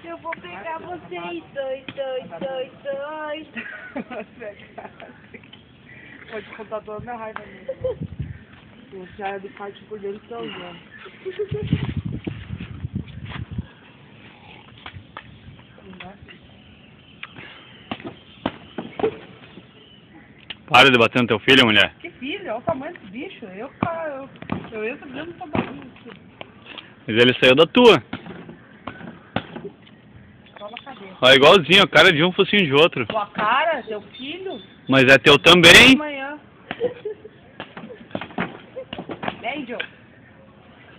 Eu vou pegar vocês dois. Pode contar toda a minha raiva mesmo. Eu já é do kart por dentro que eu usando. Para de bater no teu filho, mulher. Que filho? Olha o tamanho desse bicho. Eu entro dentro do tamanho. Mas ele saiu da tua. Só na cabeça. Olha, igualzinho, a cara de um focinho de outro. Tua cara, teu filho. Mas é teu também. Amanhã. Angel.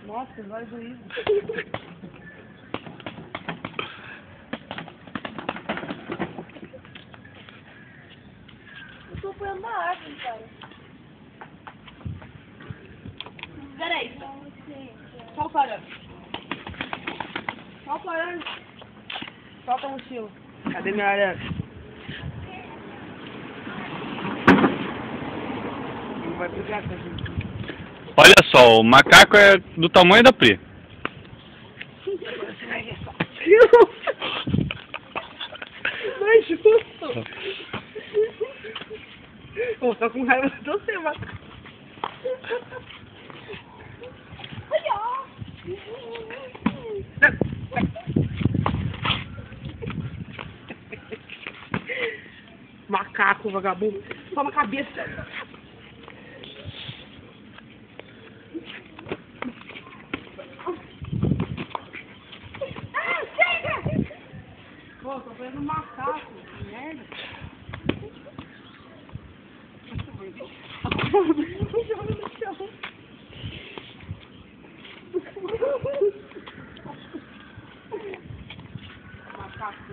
Nossa, os olhos doídos. Eu tô apoiando na árvore, cara. Peraí. Só o parando. Só o parando. Solta a mochila. Cadê minha aranha? Não vai brigar com a gente. Olha só, o macaco é do tamanho da Pri. Você vai ver só. Não é justo. Pô, tô com raiva de você, macaco. Macaco, vagabundo. Toma a cabeça. Pô, tô vendo um macaco. Que merda. Macaco,